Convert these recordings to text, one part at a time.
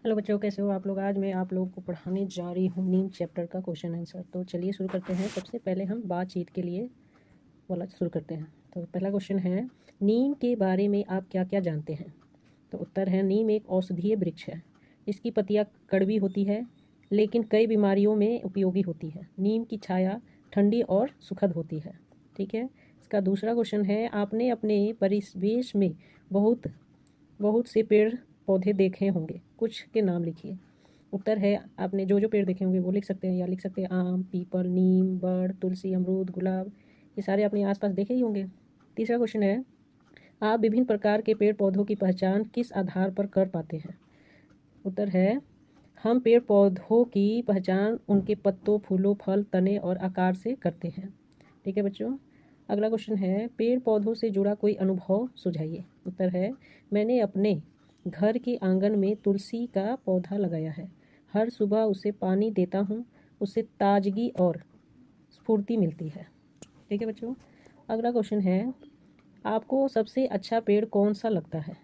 Hello बच्चों, कैसे हो आप लोग। आज मैं आप लोगों को पढ़ाने जा रही हूँ नीम चैप्टर का क्वेश्चन आंसर। तो चलिए शुरू करते हैं। सबसे पहले हम बातचीत के लिए वाला शुरू करते हैं। तो पहला क्वेश्चन है, नीम के बारे में आप क्या क्या जानते हैं। तो उत्तर है, नीम एक औषधीय वृक्ष है। इसकी पत्तियाँ कड़वी होती है लेकिन कई बीमारियों में उपयोगी होती है। नीम की छाया ठंडी और सुखद होती है। ठीक है। इसका दूसरा क्वेश्चन है, आपने अपने परिवेश में बहुत बहुत से पेड़ पौधे देखे होंगे, कुछ के नाम लिखिए। उत्तर है, आपने जो जो पेड़ देखे होंगे वो लिख सकते हैं, या लिख सकते हैं आम, पीपल, नीम, बड़, तुलसी, अमरूद, गुलाब। ये सारे अपने आसपास देखे ही होंगे। तीसरा क्वेश्चन है, आप विभिन्न प्रकार के पेड़ पौधों की पहचान किस आधार पर कर पाते हैं। उत्तर है, हम पेड़ पौधों की पहचान उनके पत्तों, फूलों, फल, तने और आकार से करते हैं। ठीक है बच्चों। अगला क्वेश्चन है, पेड़ पौधों से जुड़ा कोई अनुभव सुझाइए। उत्तर है, मैंने अपने घर के आंगन में तुलसी का पौधा लगाया है। हर सुबह उसे पानी देता हूँ। उससे ताजगी और स्फूर्ति मिलती है। ठीक है बच्चों। अगला क्वेश्चन है, आपको सबसे अच्छा पेड़ कौन सा लगता है।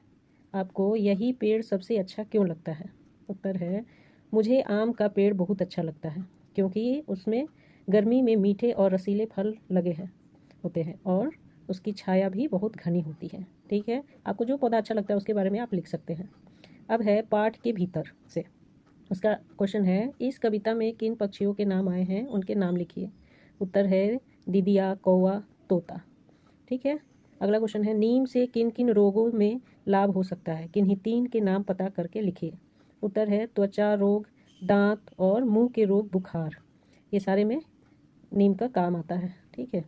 आपको यही पेड़ सबसे अच्छा क्यों लगता है। उत्तर है, मुझे आम का पेड़ बहुत अच्छा लगता है क्योंकि उसमें गर्मी में मीठे और रसीले फल लगे हैं होते हैं और उसकी छाया भी बहुत घनी होती है। ठीक है। आपको जो पौधा अच्छा लगता है उसके बारे में आप लिख सकते हैं। अब है पाठ के भीतर से। उसका क्वेश्चन है, इस कविता में किन पक्षियों के नाम आए हैं, उनके नाम लिखिए। उत्तर है, दिदिया, कौवा, तोता। ठीक है। अगला क्वेश्चन है, नीम से किन किन रोगों में लाभ हो सकता है, किन्हीं तीन के नाम पता करके लिखिए। उत्तर है, त्वचा रोग, दांत और मुंह के रोग, बुखार। ये सारे में नीम का काम आता है। ठीक है।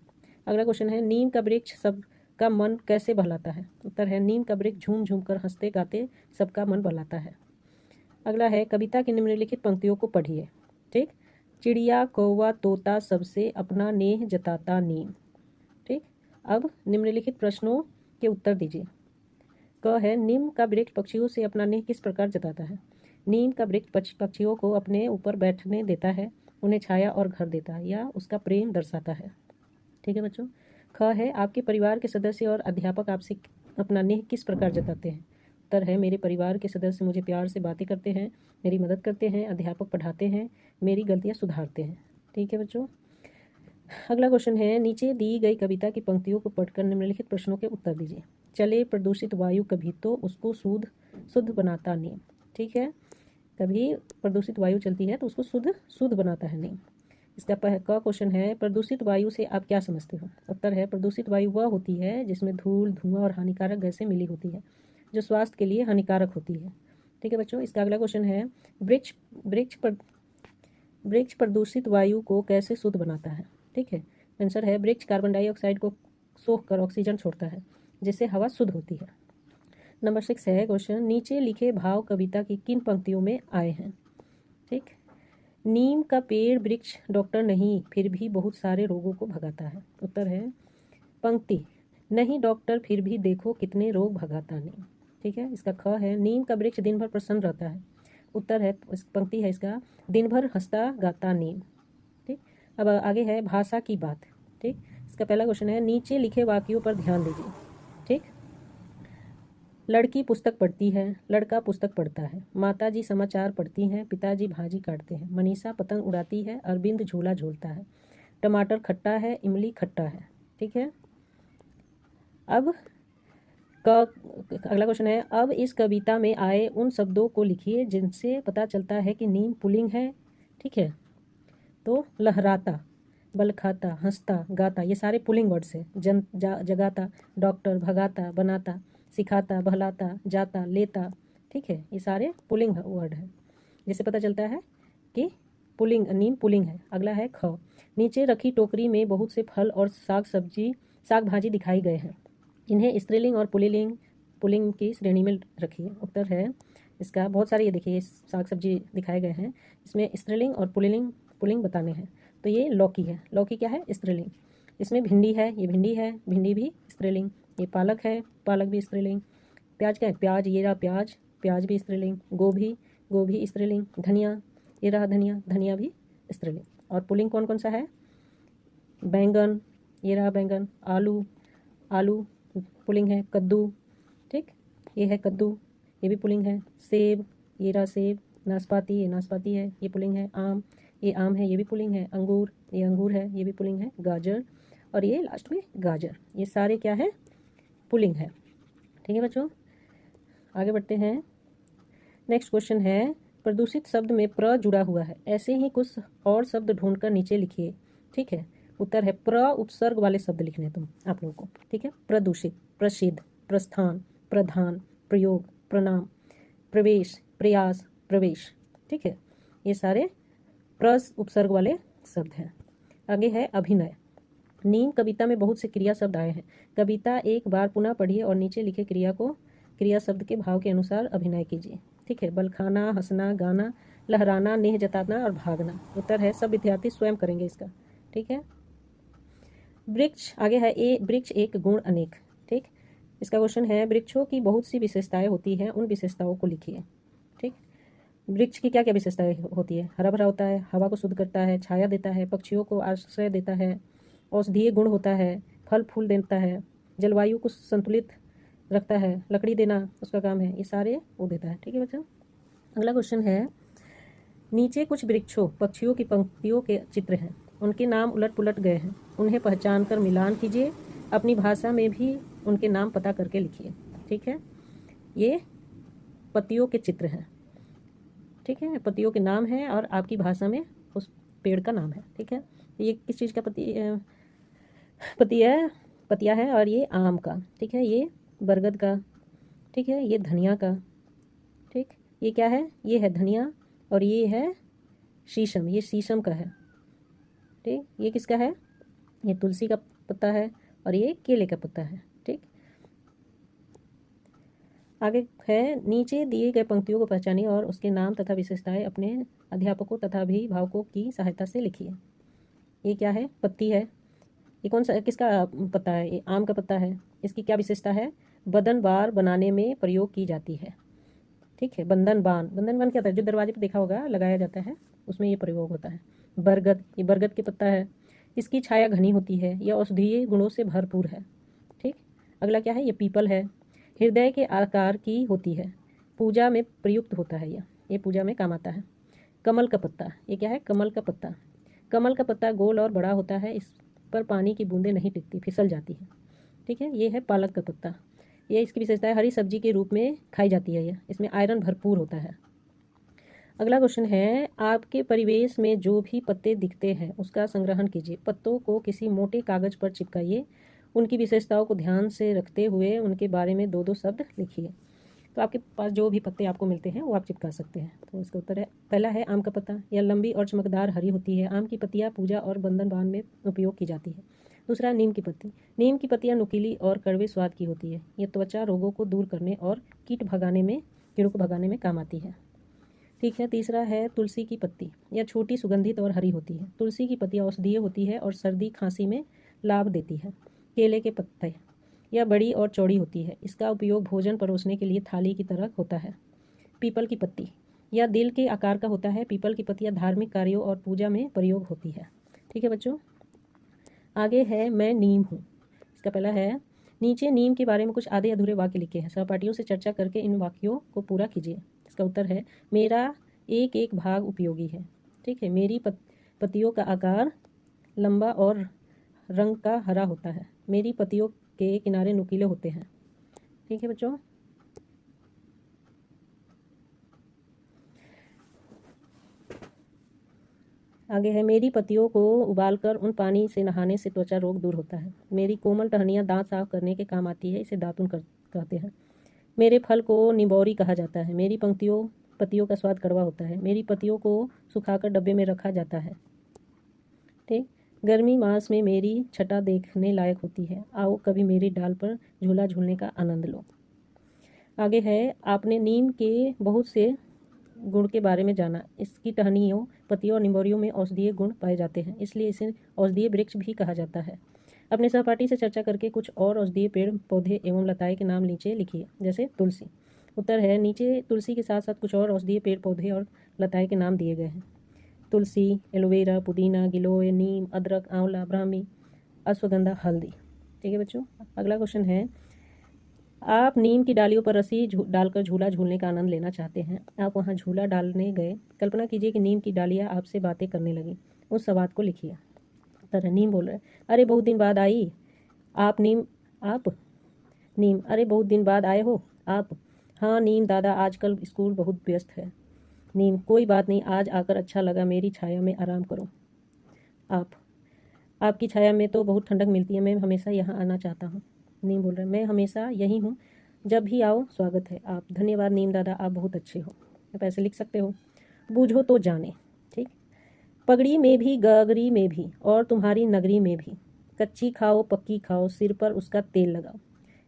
अगला क्वेश्चन है, नीम का वृक्ष सबका मन कैसे बहलाता है। उत्तर है, नीम का वृक्ष झूम झूम कर हंसते गाते सबका मन बहलाता है। अगला है, कविता की निम्नलिखित पंक्तियों को पढ़िए। ठीक। चिड़िया, कौवा, तोता सबसे अपना नेह जताता नीम। ठीक। अब निम्नलिखित प्रश्नों के उत्तर दीजिए। क है, नीम का वृक्ष पक्षियों से अपना नेह किस प्रकार जताता है। नीम का वृक्ष पक्षियों को अपने ऊपर बैठने देता है, उन्हें छाया और घर देता है या उसका प्रेम दर्शाता है। ठीक है बच्चों। ख है, आपके परिवार के सदस्य और अध्यापक आपसे अपना नेह किस प्रकार जताते हैं। उत्तर है, मेरे परिवार के सदस्य मुझे प्यार से बातें करते हैं, मेरी मदद करते हैं, अध्यापक पढ़ाते हैं, मेरी गलतियाँ सुधारते हैं। ठीक है बच्चों। अगला क्वेश्चन है, नीचे दी गई कविता की पंक्तियों को पढ़कर निम्नलिखित प्रश्नों के उत्तर दीजिए। चले प्रदूषित वायु कभी तो उसको शुद्ध बनाता नीम। ठीक है। कभी प्रदूषित वायु चलती है तो उसको शुद्ध बनाता है नीम। इसका का क्वेश्चन है, प्रदूषित वायु से आप क्या समझते हो। उत्तर है, प्रदूषित वायु वह होती है जिसमें धूल, धुआं और हानिकारक गैसें मिली होती है, जो स्वास्थ्य के लिए हानिकारक होती है। ठीक है बच्चों। इसका अगला क्वेश्चन है, वृक्ष वृक्ष पर वृक्ष प्रदूषित वायु को कैसे शुद्ध बनाता है। ठीक है। आंसर है, वृक्ष कार्बन डाइऑक्साइड को सोख कर ऑक्सीजन छोड़ता है, जिससे हवा शुद्ध होती है। नंबर 6 है क्वेश्चन, नीचे लिखे भाव कविता की किन पंक्तियों में आए हैं। ठीक। नीम का पेड़ वृक्ष डॉक्टर नहीं, फिर भी बहुत सारे रोगों को भगाता है। उत्तर है, पंक्ति, नहीं डॉक्टर फिर भी देखो कितने रोग भगाता नीम। ठीक है। इसका ख है, नीम का वृक्ष दिन भर प्रसन्न रहता है। उत्तर है, पंक्ति है इसका, दिन भर हंसता गाता नीम। ठीक। अब आगे है भाषा की बात। ठीक। इसका पहला क्वेश्चन है, नीचे लिखे वाक्यों पर ध्यान दीजिए। ठीक। लड़की पुस्तक पढ़ती है, लड़का पुस्तक पढ़ता है, माताजी समाचार पढ़ती हैं, पिताजी भाजी काटते हैं, मनीषा पतंग उड़ाती है, अरविंद झूला झूलता है, टमाटर खट्टा है, इमली खट्टा है। ठीक है। अब अगला क्वेश्चन है, अब इस कविता में आए उन शब्दों को लिखिए जिनसे पता चलता है कि नीम पुल्लिंग है। ठीक है। तो लहराता, बल खाता, हंसता, गाता, ये सारे पुलिंग वर्ड्स है। जगाता, डॉक्टर, भगाता, बनाता, सिखाता, बहलाता, जाता, लेता। ठीक है। ये सारे पुलिंग वर्ड है, जिससे पता चलता है कि पुलिंग नीम पुलिंग है। अगला है ख, नीचे रखी टोकरी में बहुत से फल और साग भाजी दिखाई गए हैं, इन्हें स्त्रीलिंग और पुलिंग की श्रेणी में रखिए। उत्तर है इसका, बहुत सारे ये देखिए साग सब्जी दिखाए गए हैं, इसमें स्त्रीलिंग और पुलिंग बताने हैं। तो ये लौकी है, लौकी क्या है, स्त्रीलिंग। इसमें भिंडी है, ये भिंडी है, भिंडी भी स्त्रीलिंग। ये पालक है, पालक भी स्त्रीलिंग। प्याज क्या है, प्याज, ये रहा प्याज, प्याज भी स्त्रीलिंग। गोभी, गोभी स्त्रीलिंग। धनिया, ये रहा धनिया, धनिया भी स्त्रीलिंग। और पुलिंग कौन कौन सा है, बैंगन, ये रहा बैंगन, आलू, आलू पुलिंग है, कद्दू। ठीक। ये है कद्दू, ये भी पुलिंग है। सेब, केरा, सेब, नाशपाती, ये नाशपाती है, ये पुल्लिंग है। आम, ये आम है, ये भी पुल्लिंग है। अंगूर, ये अंगूर है, ये भी पुल्लिंग है। गाजर, और ये लास्ट में गाजर, ये सारे क्या है, पुल्लिंग है। ठीक है बच्चों, आगे बढ़ते हैं। नेक्स्ट क्वेश्चन है, प्रदूषित शब्द में प्र जुड़ा हुआ है, ऐसे ही कुछ और शब्द ढूंढकर नीचे लिखिए। ठीक है, उत्तर है प्र उपसर्ग वाले शब्द लिखने हैं तुम आप लोगों को। ठीक है, प्रदूषित, प्रसिद्ध, प्रस्थान, प्रधान, प्रयोग, प्रणाम, प्रवेश, प्रयास, प्रवेश। ठीक है, ये सारे प्रस उपसर्ग वाले शब्द हैं। आगे है अभिनय। नीम कविता में बहुत से क्रिया शब्द आए हैं। कविता एक बार पुनः पढ़िए और नीचे लिखे क्रिया को क्रिया शब्द के भाव के अनुसार अभिनय कीजिए। ठीक है, बलखाना, हंसना, गाना, लहराना, नेह जताना और भागना। उत्तर है सब विद्यार्थी स्वयं करेंगे इसका। ठीक है, वृक्ष, आगे है ए वृक्ष एक गुण अनेक। ठीक, इसका क्वेश्चन है, वृक्षों की बहुत सी विशेषताएं होती हैं, उन विशेषताओं को लिखिए। ठीक, वृक्ष की क्या क्या विशेषताएं होती है? हरा भरा होता है, हवा को शुद्ध करता है, छाया देता है, पक्षियों को आश्रय देता है, औषधीय गुण होता है, फल फूल देता है, जलवायु को संतुलित रखता है, लकड़ी देना उसका काम है, ये सारे वो देता है। ठीक है बच्चों, अगला क्वेश्चन है, नीचे कुछ वृक्षों पक्षियों की पंक्तियों के चित्र हैं, उनके नाम उलट पुलट गए हैं, उन्हें पहचान कर मिलान कीजिए, अपनी भाषा में भी उनके नाम पता करके लिखिए। ठीक है, ये पत्तियों के चित्र हैं। ठीक है, पत्तियों के नाम है और आपकी भाषा में उस पेड़ का नाम है। ठीक है, ये किस चीज़ का पत्ती है, पतिया है, और ये आम का। ठीक है, ये बरगद का। ठीक है, ये धनिया का। ठीक, ये क्या है, ये है धनिया, और ये है शीशम, ये शीशम का है। ठीक, ये किसका है, ये तुलसी का पत्ता है, और ये केले का पत्ता है। ठीक, आगे है, नीचे दिए गए पंक्तियों को पहचानिए और उसके नाम तथा विशेषताएं अपने अध्यापकों तथा अभिभावकों की सहायता से लिखिए। ये क्या है, पत्ती है, ये कौन सा किसका पत्ता है, ये आम का पत्ता है। इसकी क्या विशेषता है, बंधन बार बनाने में प्रयोग की जाती है। ठीक है, बंधन बान, बंधन बान क्या होता है, जो दरवाजे पर देखा होगा लगाया जाता है, उसमें ये प्रयोग होता है। बरगद, ये बरगद के पत्ता है, इसकी छाया घनी होती है, यह औषधीय गुणों से भरपूर है। ठीक, अगला क्या है, ये पीपल है, हृदय के आकार की होती है, पूजा में प्रयुक्त होता है, ये पूजा में काम आता है। कमल का पत्ता, ये क्या है, कमल का पत्ता, कमल का पत्ता गोल और बड़ा होता है, इस पर पानी की बूंदें नहीं टिकती, फिसल जाती है। ठीक है, ये है पालक का पत्ता, ये इसकी विशेषता है, हरी सब्जी के रूप में खाई जाती है, इसमें आयरन भरपूर होता है। अगला क्वेश्चन है, आपके परिवेश में जो भी पत्ते दिखते हैं उसका संग्रहण कीजिए, पत्तों को किसी मोटे कागज पर चिपकाइए, उनकी विशेषताओं को ध्यान से रखते हुए उनके बारे में दो दो शब्द लिखिए। तो आपके पास जो भी पत्ते आपको मिलते हैं वो आप चिपका सकते हैं। तो इसका उत्तर है, पहला है आम का पत्ता, यह लंबी और चमकदार हरी होती है, आम की पत्तियां पूजा और बंधन बांध में उपयोग की जाती है। दूसरा, नीम की पत्ती, नीम की पत्तियां नुकीली और कड़वे स्वाद की होती है, यह त्वचा रोगों को दूर करने और कीड़ों को भगाने में काम आती है। ठीक है, तीसरा है तुलसी की पत्ती, यह छोटी, सुगंधित और हरी होती है, तुलसी की पत्तियां औषधीय होती है और सर्दी खांसी में लाभ देती है। केले के पत्ते, यह बड़ी और चौड़ी होती है, इसका उपयोग भोजन परोसने के लिए थाली की तरह होता है। पीपल की पत्ती, यह दिल के आकार का होता है, पीपल की पत्तियां धार्मिक कार्यों और पूजा में प्रयोग होती है। ठीक है बच्चों, आगे है मैं नीम हूँ। इसका पहला है, नीचे नीम के बारे में कुछ आधे अधूरे वाक्य लिखे हैं, सहपाठियों से चर्चा करके इन वाक्यों को पूरा कीजिए। इसका उत्तर है, मेरा एक एक भाग उपयोगी है। ठीक है, मेरी पत्तियों का आकार लंबा और रंग का हरा होता है, मेरी पत्तियों के किनारे नुकीले होते हैं। ठीक है बच्चों, आगे है, मेरी पत्तियों को उबालकर उन पानी से नहाने से त्वचा रोग दूर होता है, मेरी कोमल टहनियाँ दांत साफ करने के काम आती है, इसे दातुन कहते हैं। मेरे फल को निबौरी कहा जाता है, मेरी पत्तियों का स्वाद कड़वा होता है, मेरी पत्तियों को सुखाकर डब्बे में रखा जाता है। ठीक, गर्मी मास में मेरी छटा देखने लायक होती है, आओ कभी मेरी डाल पर झूला झूलने का आनंद लो। आगे है, आपने नीम के बहुत से गुण के बारे में जाना, इसकी टहनियों, पत्तियों और निबोरियों में औषधीय गुण पाए जाते हैं, इसलिए इसे औषधीय वृक्ष भी कहा जाता है। अपने सहपाठी से चर्चा करके कुछ और औषधीय पेड़ पौधे एवं लताएं के नाम नीचे लिखिए, जैसे तुलसी। उत्तर है, नीचे तुलसी के साथ साथ कुछ और औषधीय पेड़ पौधे और लताएं के नाम दिए गए हैं, तुलसी, एलोवेरा, पुदीना, गिलोय, नीम, अदरक, आंवला, ब्राह्मी, अश्वगंधा, हल्दी। ठीक है बच्चों, अगला क्वेश्चन है, आप नीम की डालियों पर रस्सी डालकर झूला झूलने का आनंद लेना चाहते हैं। आप वहां झूला डालने गए। कल्पना कीजिए कि नीम की डालियां आपसे बातें करने लगी। उस संवाद को लिखिए। तरह नीम बोल रहे, अरे बहुत दिन बाद आई आप नीम। आप नीम, अरे बहुत दिन बाद आए हो आप। हाँ नीम दादा, आजकल स्कूल बहुत व्यस्त है। नीम, कोई बात नहीं, आज आकर अच्छा लगा, मेरी छाया में आराम करो। आप, आपकी छाया में तो बहुत ठंडक मिलती है, मैं हमेशा यहाँ आना चाहता हूँ। नीम बोल रहे, मैं हमेशा यहीं हूँ, जब भी आओ स्वागत है। आप, धन्यवाद नीम दादा, आप बहुत अच्छे हो। आप ऐसे लिख सकते हो। बूझो तो जाने, ठीक। पगड़ी में भी, गगरी में भी, और तुम्हारी नगरी में भी, कच्ची खाओ पक्की खाओ, सिर पर उसका तेल लगाओ।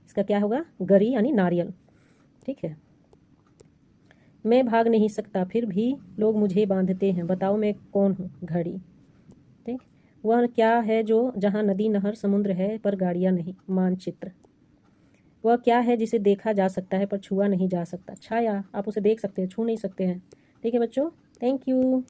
इसका क्या होगा? गरी यानी नारियल, ठीक है। मैं भाग नहीं सकता, फिर भी लोग मुझे बांधते हैं, बताओ मैं कौन हूँ? घड़ी, ठीक। वह क्या है जो जहाँ नदी नहर समुद्र है पर गाड़ियाँ नहीं? मानचित्र। वह क्या है जिसे देखा जा सकता है पर छुआ नहीं जा सकता? छाया। आप उसे देख सकते हैं, छू नहीं सकते हैं। ठीक है बच्चों, थैंक यू।